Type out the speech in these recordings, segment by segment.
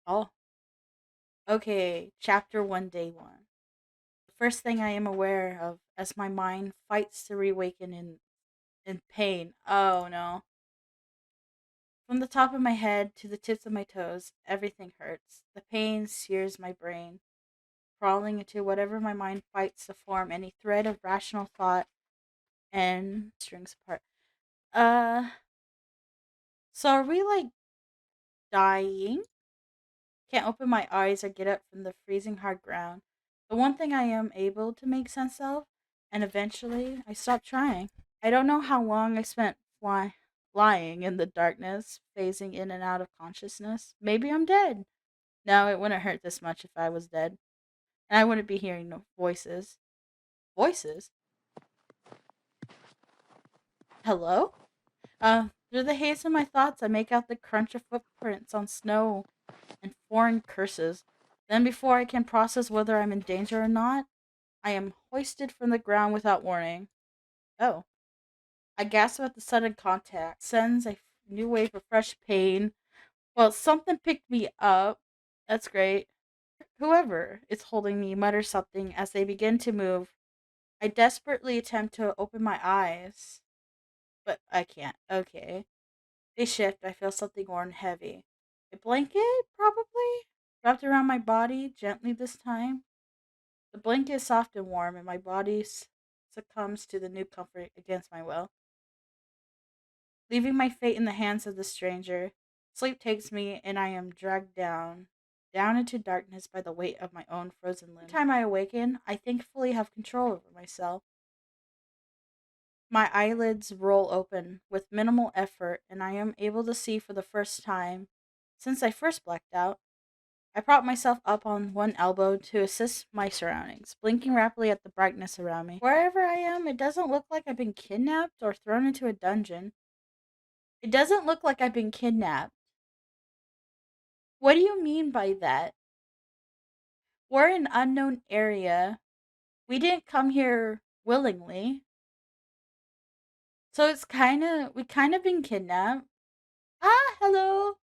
Oh, okay. Chapter 1, Day 1. The first thing I am aware of as my mind fights to reawaken in pain. Oh no. From the top of my head to the tips of my toes, everything hurts. The pain sears my brain, crawling into whatever my mind fights to form any thread of rational thought and strings apart. Uh, so are we like dying? Can't open my eyes or get up from the freezing hard ground. The one thing I am able to make sense of, and eventually I stopped trying. I don't know how long I spent lying in the darkness, phasing in and out of consciousness. Maybe I'm dead. No, it wouldn't hurt this much if I was dead. And I wouldn't be hearing no voices. Voices? Hello? Through the haze of my thoughts, I make out the crunch of footprints on snow and foreign curses. Then, before I can process whether I'm in danger or not, I am hoisted from the ground without warning. Oh. I gasp at the sudden contact. Sends a new wave of fresh pain. Well, something picked me up. That's great. Whoever is holding me mutters something as they begin to move. I desperately attempt to open my eyes, but I can't. Okay. They shift. I feel something warm and heavy. A blanket, probably? Wrapped around my body, gently this time. The blanket is soft and warm, and my body succumbs to the new comfort against my will. Leaving my fate in the hands of the stranger, sleep takes me, and I am dragged down into darkness by the weight of my own frozen limbs. Every time I awaken, I thankfully have control over myself. My eyelids roll open with minimal effort, and I am able to see for the first time since I first blacked out. I prop myself up on one elbow to assist my surroundings, blinking rapidly at the brightness around me. Wherever I am, it doesn't look like I've been kidnapped or thrown into a dungeon. It doesn't look like I've been kidnapped. What do you mean by that? We're in an unknown area. We didn't come here willingly. So we kind of been kidnapped. Ah, hello.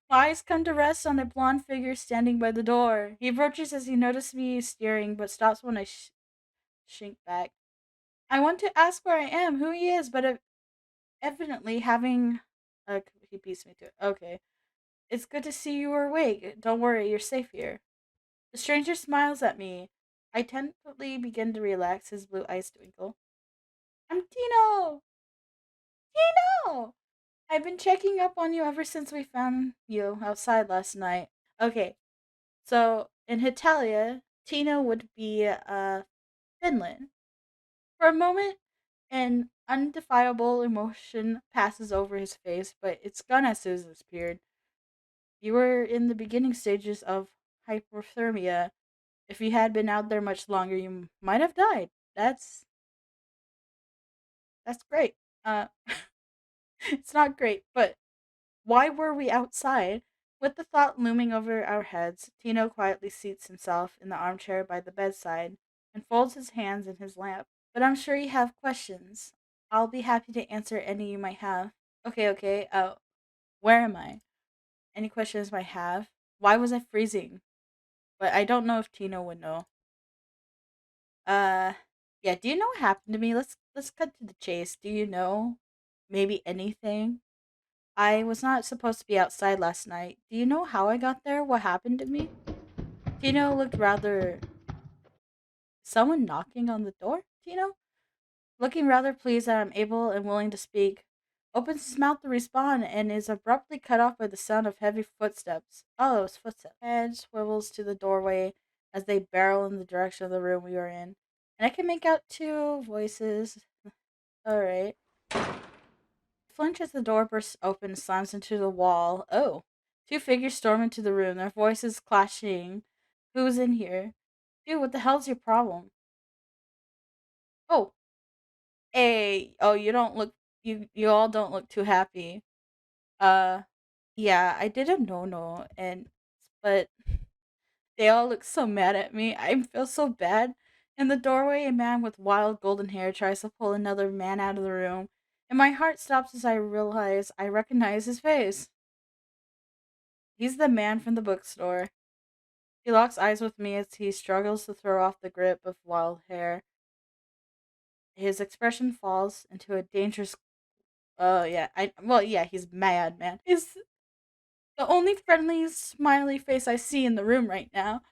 My eyes come to rest on a blonde figure standing by the door. He approaches as he notices me staring, but stops when I shrink back. I want to ask where I am, who he is, but evidently having. He beats me to it. Okay. It's good to see you are awake. Don't worry, you're safe here. The stranger smiles at me. I tentatively begin to relax, his blue eyes twinkle. I'm Tino! Tino! I've been checking up on you ever since we found you outside last night. Okay, so in Hetalia, Tino would be Finland. For a moment, an undefinable emotion passes over his face, but it's gone as soon as it disappeared. You were in the beginning stages of hypothermia. If you had been out there much longer, you might have died. That's great. Uh, it's not great, but why were we outside? With the thought looming over our heads, Tino quietly seats himself in the armchair by the bedside and folds his hands in his lap. But I'm sure you have questions. I'll be happy to answer any you might have. Okay, okay. Where am I? Any questions you might have? Why was I freezing? But I don't know if Tino would know. Uh, yeah. Do you know what happened to me? Let's cut to the chase. Do you know maybe anything? I was not supposed to be outside last night. Do you know how I got there? What happened to me? Tino looked rather. Someone knocking on the door? Tino? Looking rather pleased that I'm able and willing to speak, opens his mouth to respond and is abruptly cut off by the sound of heavy footsteps. Oh, it's footsteps. Head swivels to the doorway as they barrel in the direction of the room we are in. And I can make out two voices. Alright. Flinch as the door bursts open and slams into the wall. Oh. Two figures storm into the room, their voices clashing. Who's in here? Dude, what the hell's your problem? Oh. Hey. Oh, you don't look you all don't look too happy. Uh yeah, I did a no and but they all look so mad at me. I feel so bad. In the doorway, a man with wild golden hair tries to pull another man out of the room, and my heart stops as I realize I recognize his face. He's the man from the bookstore. He locks eyes with me as he struggles to throw off the grip of wild hair. His expression falls into a dangerous. Oh yeah, yeah, he's mad, man. He's the only friendly, smiley face I see in the room right now.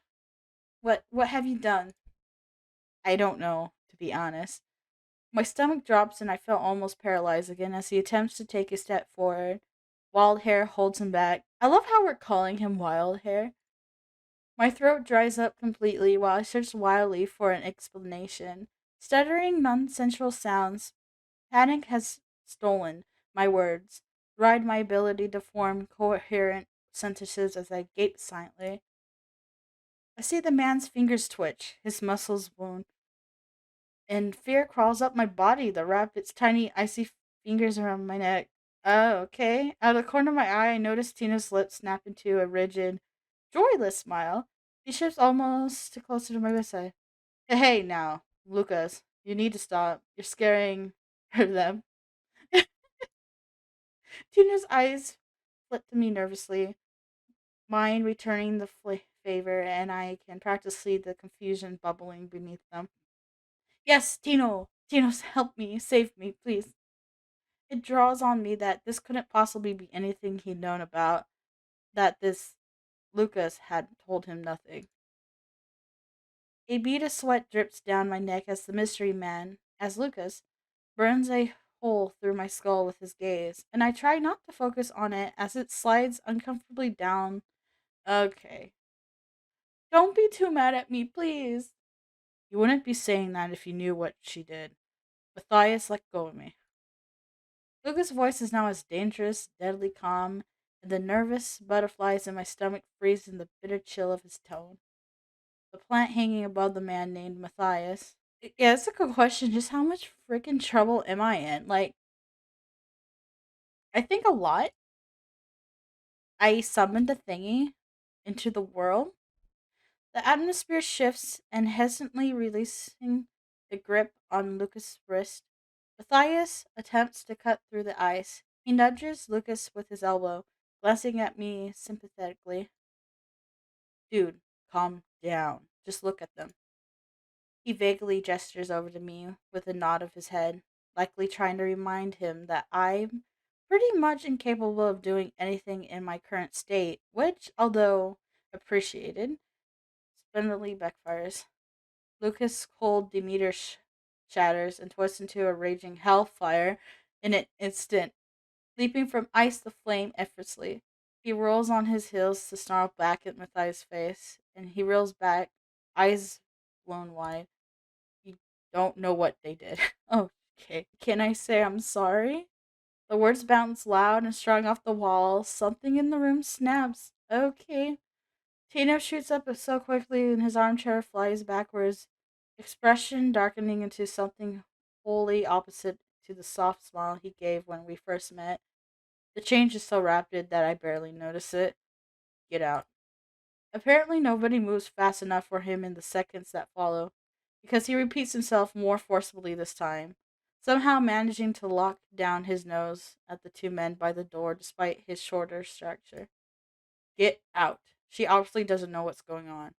What have you done? I don't know, to be honest. My stomach drops and I feel almost paralyzed again as he attempts to take a step forward. Wild hair holds him back. I love how we're calling him wild hair. My throat dries up completely while I search wildly for an explanation. Stuttering nonsensical sounds, panic has stolen my words, ride my ability to form coherent sentences as I gape silently. I see the man's fingers twitch, his muscles wound, and fear crawls up my body to wrap its tiny, icy fingers around my neck. Oh, okay. Out of the corner of my eye, I notice Tina's lips snap into a rigid, joyless smile. She shifts almost closer to my bedside. Hey, now, Lucas, you need to stop. You're scaring them. Tina's eyes flit to me nervously, mine returning the favor, and I can practically see the confusion bubbling beneath them. Yes, Tino! Tino's help me, save me, please. It draws on me that this couldn't possibly be anything he'd known about, that this Lucas had told him nothing. A bead of sweat drips down my neck as the mystery man, as Lucas, burns a hole through my skull with his gaze, and I try not to focus on it as it slides uncomfortably down. Okay. Don't be too mad at me, please. You wouldn't be saying that if you knew what she did. Matthias let go of me. Lucas' voice is now as dangerous, deadly calm, and the nervous butterflies in my stomach freeze in the bitter chill of his tone. The plant hanging above the man named Matthias. Yeah, that's a good question. Just how much freaking trouble am I in? Like, I think a lot. I summoned a thingy into the world. The atmosphere shifts and hesitantly releasing the grip on Lucas' wrist. Matthias attempts to cut through the ice. He nudges Lucas with his elbow, glancing at me sympathetically. Dude, calm down. Just look at them. He vaguely gestures over to me with a nod of his head, likely trying to remind him that I'm pretty much incapable of doing anything in my current state, which, although appreciated, splendidly backfires. Lucas' cold Demeter shatters and twists into a raging hellfire in an instant, leaping from ice to flame effortlessly. He rolls on his heels to snarl back at Matthias' face, and he reels back, eyes blown wide. You don't know what they did. Okay. Can I say I'm sorry? The words bounce loud and strong off the wall. Something in the room snaps. Okay. Tino shoots up so quickly and his armchair flies backwards, expression darkening into something wholly opposite to the soft smile he gave when we first met. The change is so rapid that I barely notice it. Get out. Apparently, nobody moves fast enough for him in the seconds that follow, because he repeats himself more forcibly this time, somehow managing to lock down his nose at the two men by the door despite his shorter stature. Get out. She obviously doesn't know what's going on.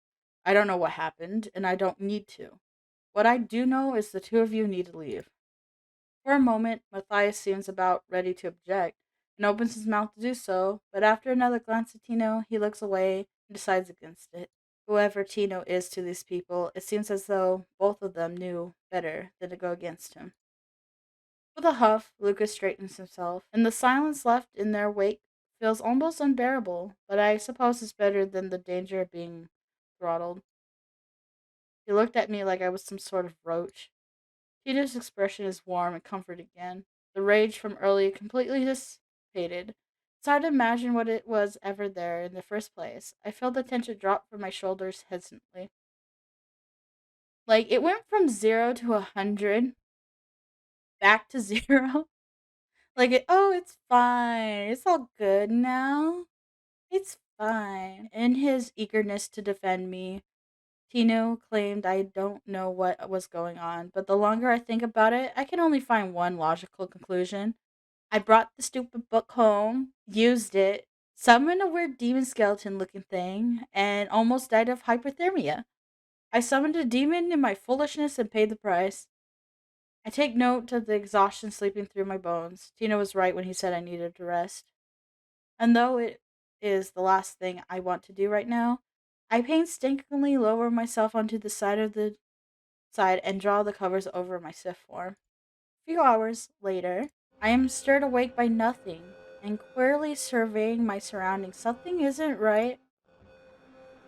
I don't know what happened, and I don't need to. What I do know is the two of you need to leave. For a moment, Matthias seems about ready to object and opens his mouth to do so, but after another glance at Tino, he looks away and decides against it. Whoever Tino is to these people, it seems as though both of them knew better than to go against him. With a huff, Lucas straightens himself, and the silence left in their wake feels almost unbearable, but I suppose it's better than the danger of being throttled. He looked at me like I was some sort of roach. Tito's expression is warm and comfort again. The rage from earlier completely dissipated. It's hard to imagine what it was ever there in the first place. I felt the tension drop from my shoulders hesitantly. Like, it went from 0 to 100, back to 0. It's fine. It's all good now. It's fine. In his eagerness to defend me, Tino claimed I don't know what was going on, but the longer I think about it, I can only find one logical conclusion. I brought the stupid book home, used it, Summoned a weird demon skeleton looking thing and almost died of hypothermia. I summoned a demon in my foolishness and paid the price. I take note of the exhaustion sleeping through my bones. Tina was right when he said I needed to rest. And though it is the last thing I want to do right now, I painstakingly lower myself onto the side and draw the covers over my stiff form. A few hours later, I am stirred awake by nothing and queerly surveying my surroundings. Something isn't right.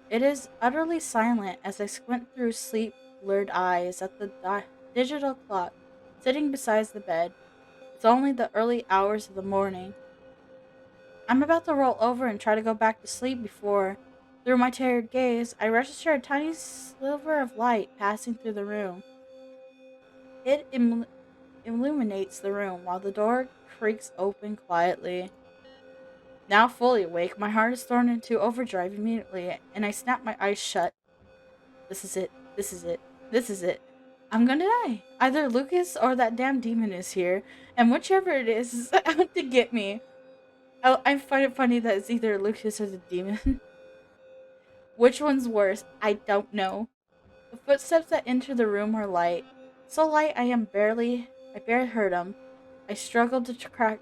It is utterly silent as I squint through sleep blurred eyes at the digital clock sitting beside the bed. It's only the early hours of the morning. I'm about to roll over and try to go back to sleep before, through my tired gaze, I register a tiny sliver of light passing through the room. It illuminates the room while the door creaks open quietly. Now fully awake, my heart is thrown into overdrive immediately, and I snap my eyes shut. This is it. This is it. This is it. I'm gonna die. Either Lucas or that damn demon is here, and whichever it is out to get me. I find it funny that it's either Lucas or the demon. Which one's worse? I don't know. The footsteps that enter the room are light. So light I barely heard them. I struggle to track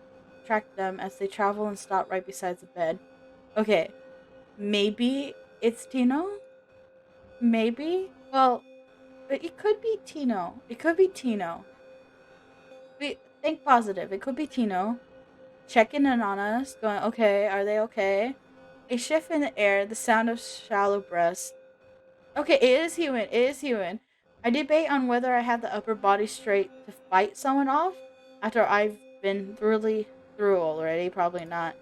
them as they travel and stop right beside the bed. Okay, maybe it's Tino? Maybe? Well, it could be Tino. It could be Tino. Think positive. It could be Tino. Checking in on us, going, okay, are they okay? A shift in the air, the sound of shallow breaths. Okay, it is human. It is human. I debate on whether I have the upper body straight to fight someone off after I've been thoroughly through already. Probably not.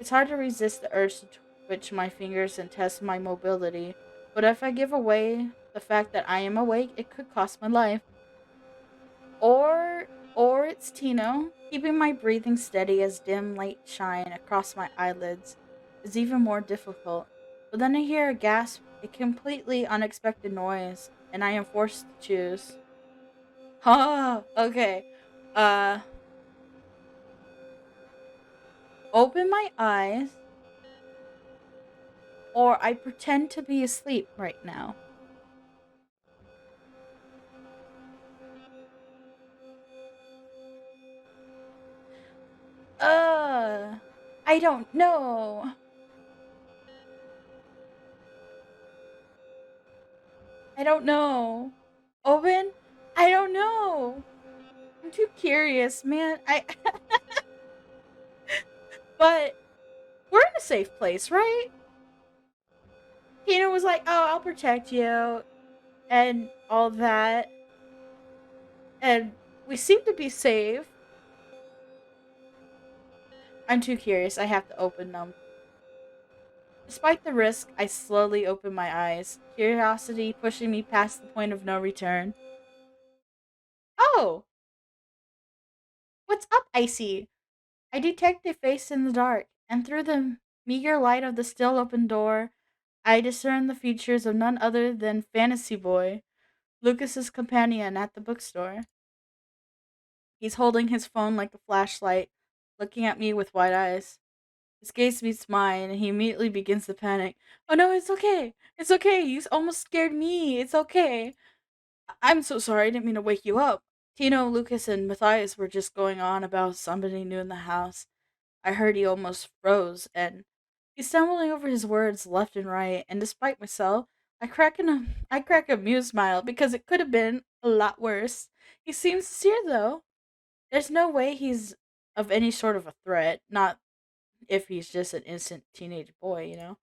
It's hard to resist the urge to twitch my fingers and test my mobility, but if I give away the fact that I am awake, it could cost my life. Or or it's Tino, keeping my breathing steady as dim light shine across my eyelids is even more difficult. But then I hear a gasp, a completely unexpected noise, and I am forced to choose. Okay. Uh Open my eyes or I pretend to be asleep right now. Uh I don't know. I don't know. Open? I don't know. I'm too curious, man. I but we're in a safe place, right? Tina was like, "Oh, I'll protect you," and all that, and we seem to be safe. I'm too curious. I have to open them. Despite the risk, I slowly open my eyes, curiosity pushing me past the point of no return. Oh, what's up, Icy? I detect a face in the dark, and through the meager light of the still open door, I discern the features of none other than Fantasy Boy, Lucas's companion at the bookstore. He's holding his phone like a flashlight, looking at me with wide eyes. His gaze meets mine, and he immediately begins to panic. Oh no, it's okay. It's okay. You almost scared me. It's okay. I'm so sorry. I didn't mean to wake you up. Tino, Lucas, and Matthias were just going on about somebody new in the house. I heard he almost froze, and he's stumbling over his words left and right, and despite myself, I crack a amused smile because it could have been a lot worse. He seems sincere though. There's no way he's of any sort of a threat, not if he's just an innocent teenage boy, you know?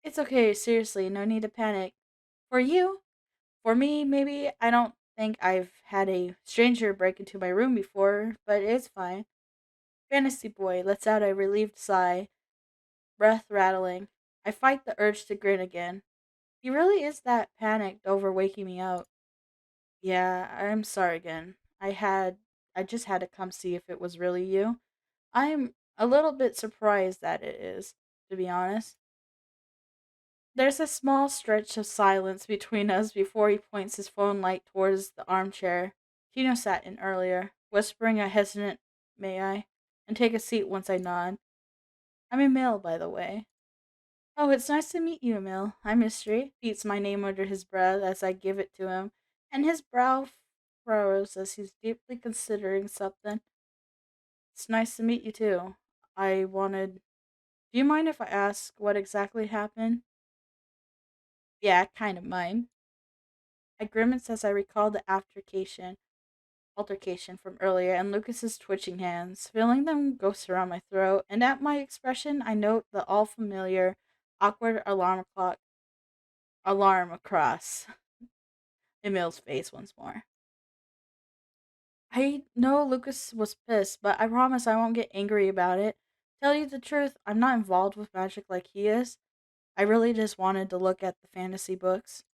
It's okay, seriously, no need to panic. For you, for me, maybe I don't think I've had a stranger break into my room before, but it's fine. Fantasy boy lets out a relieved sigh, breath rattling. I fight the urge to grin again. He really is that panicked over waking me up. Yeah, I'm sorry again. I just had to come see if it was really you. I'm a little bit surprised that it is, to be honest. There's a small stretch of silence between us before he points his phone light towards the armchair Tino sat in earlier, whispering a hesitant, may I, and take a seat once I nod. I'm Emil, by the way. Oh, it's nice to meet you, Emil. I'm Mystery. Beats my name under his breath as I give it to him, and his brow furrows as he's deeply considering something. It's nice to meet you, too. I wanted. Do you mind if I ask what exactly happened? Yeah, I kind of mind. I grimace as I recall the altercation from earlier and Lucas's twitching hands, feeling them ghost around my throat, and at my expression I note the all familiar, awkward alarm across Emil's face once more. I know Lucas was pissed, but I promise I won't get angry about it. Tell you the truth, I'm not involved with magic like he is. I really just wanted to look at the fantasy books.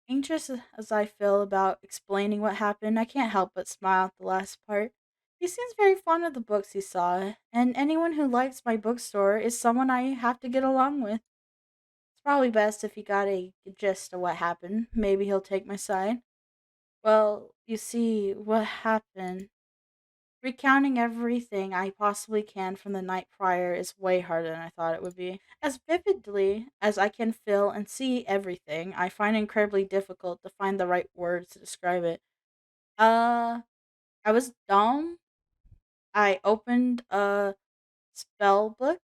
Anxious as I feel about explaining what happened, I can't help but smile at the last part. He seems very fond of the books he saw, and anyone who likes my bookstore is someone I have to get along with. It's probably best if he got a gist of what happened. Maybe he'll take my side. Well, you see, what happened. Recounting everything I possibly can from the night prior is way harder than I thought it would be. As vividly as I can feel and see everything, I find it incredibly difficult to find the right words to describe it. Uh, I was dumb. I opened a spell book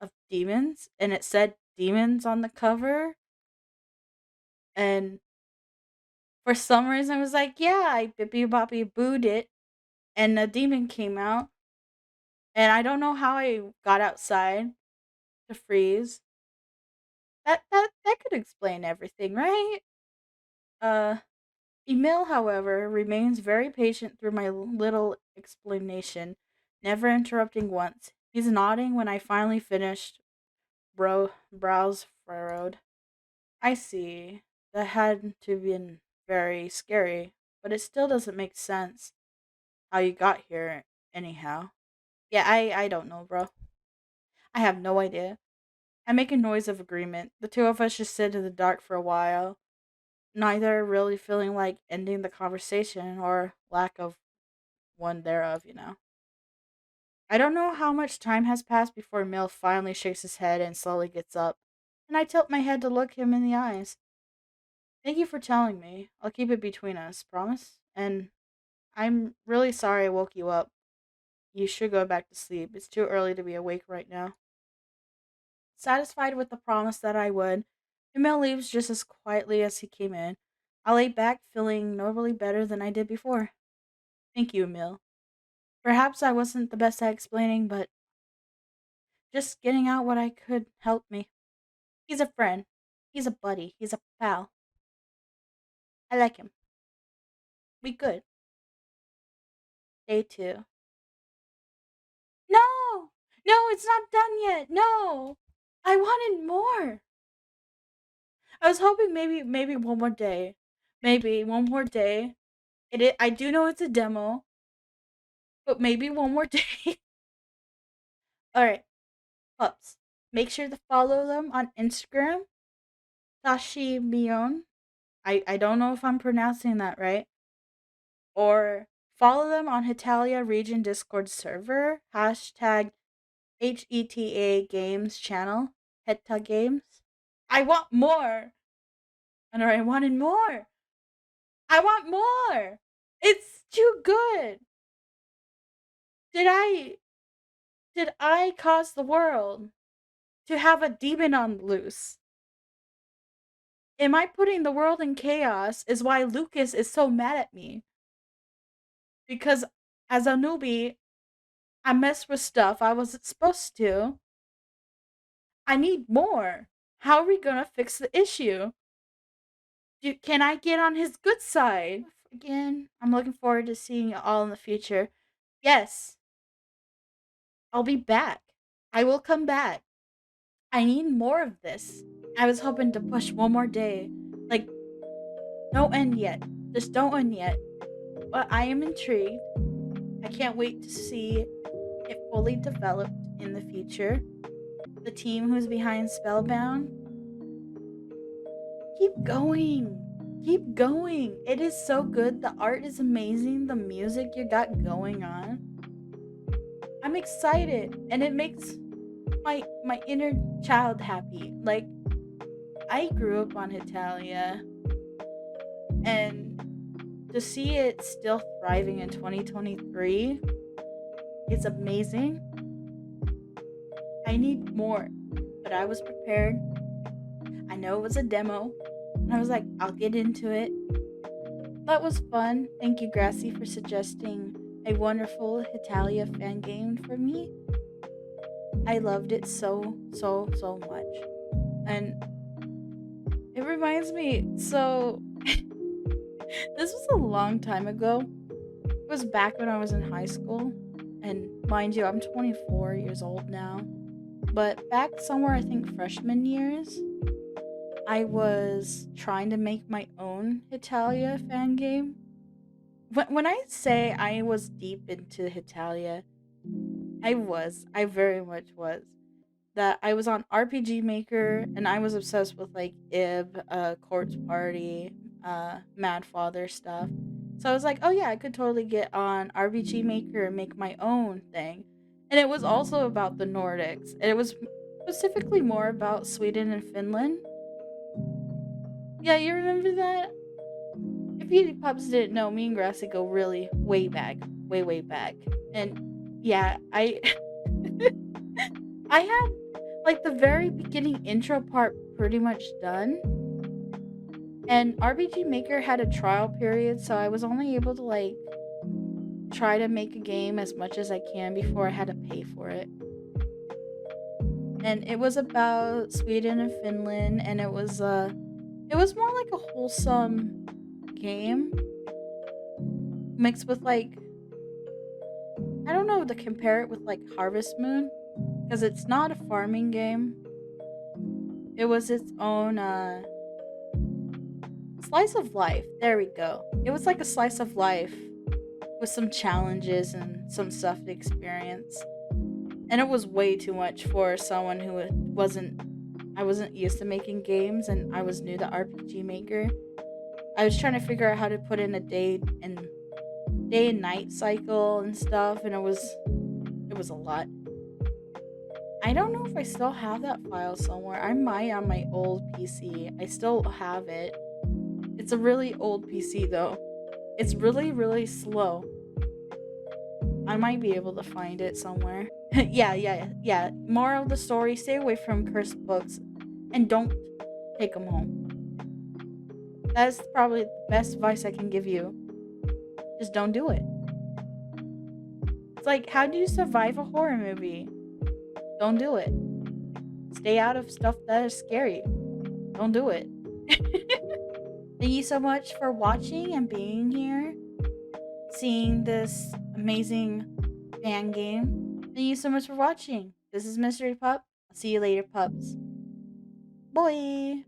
of demons and it said demons on the cover. And for some reason, I was like, yeah, I bippy boppy booed it. And a demon came out. And I don't know how I got outside to freeze. That could explain everything, right? Uh, Emil, however, remains very patient through my little explanation, never interrupting once. He's nodding when I finally finished, brows furrowed. I see. That had to been very scary, but it still doesn't make sense how you got here, anyhow. Yeah, I don't know, bro. I have no idea. I make a noise of agreement. The two of us just sit in the dark for a while, neither really feeling like ending the conversation or lack of one thereof. I don't know how much time has passed before Mill finally shakes his head and slowly gets up, and I tilt my head to look him in the eyes. Thank you for telling me. I'll keep it between us, promise? And I'm really sorry I woke you up. You should go back to sleep. It's too early to be awake right now. Satisfied with the promise that I would, Emil leaves just as quietly as he came in. I lay back, feeling notably better than I did before. Thank you, Emil. Perhaps I wasn't the best at explaining, but just getting out what I could helped me. He's a friend. He's a buddy. He's a pal. I like him. We good. Day two. No! No, it's not done yet. No! I wanted more. I was hoping maybe one more day. Maybe one more day. I do know it's a demo, but maybe one more day. Alright, pups. Make sure to follow them on Instagram. Tashi Mion. I don't know if I'm pronouncing that right. Or follow them on Hetalia region Discord server. Hashtag HETA Games channel. HetaGames. I want more. And I wanted more. I want more. It's too good. Did I cause the world to have a demon on loose? Am I putting the world in chaos is why Lucas is so mad at me. Because as a newbie, I messed with stuff I wasn't supposed to. I need more. How are we gonna fix the issue? Can I get on his good side? Again, I'm looking forward to seeing it all in the future. Yes, I'll be back. I will come back. I need more of this. I was hoping to push one more day. Like, don't end yet. Just don't end yet. But I am intrigued. I can't wait to see it fully developed in the future. The team who's behind Spellbound, keep going. Keep going. It is so good. The art is amazing. The music you got going on. I'm excited. And it makes my inner child happy. Like, I grew up on Hetalia, and to see it still thriving in 2023 is amazing. I need more, but I was prepared. I know it was a demo, and I was like, I'll get into it. That was fun. Thank you, Grassi, for suggesting a wonderful Hetalia fan game for me. I loved it so, so, so much. And it reminds me, so this was a long time ago. It was back when I was in high school. And mind you, I'm 24 years old now. But back somewhere, I think freshman years, I was trying to make my own Hetalia fan game. When I say I was deep into Hetalia, I very much was. That I was on RPG Maker and I was obsessed with like Corpse Party, Mad Father stuff. So I was like, oh yeah, I could totally get on RPG Maker and make my own thing. And it was also about the Nordics. And it was specifically more about Sweden and Finland. Yeah, you remember that? If you pups didn't know, me and Grassi go really way back. Way, way back. And yeah, I had like the very beginning intro part pretty much done. And RPG Maker had a trial period, so I was only able to like try to make a game as much as I can before I had to pay for it. And it was about Sweden and Finland, and it was more like a wholesome game mixed with like, I don't know to compare it with like Harvest Moon, because it's not a farming game. It was its own slice of life. There we go. It was like a slice of life with some challenges and some stuff to experience. And it was way too much for someone who I wasn't used to making games and I was new to RPG Maker. I was trying to figure out how to put in a day and night cycle and stuff, and it was a lot. I don't know if I still have that file somewhere. I might on my old PC. I still have it. It's a really old PC though. It's really, really slow. I might be able to find it somewhere. yeah. Moral of the story, stay away from cursed books and don't take them home. That's probably the best advice I can give you. Just don't do it. It's like, how do you survive a horror movie? Don't do it. Stay out of stuff that is scary. Don't do it. Thank you so much for watching and being here, seeing this amazing fan game. Thank you so much for watching. This is MysteryPup. I'll see you later, pups. Bye.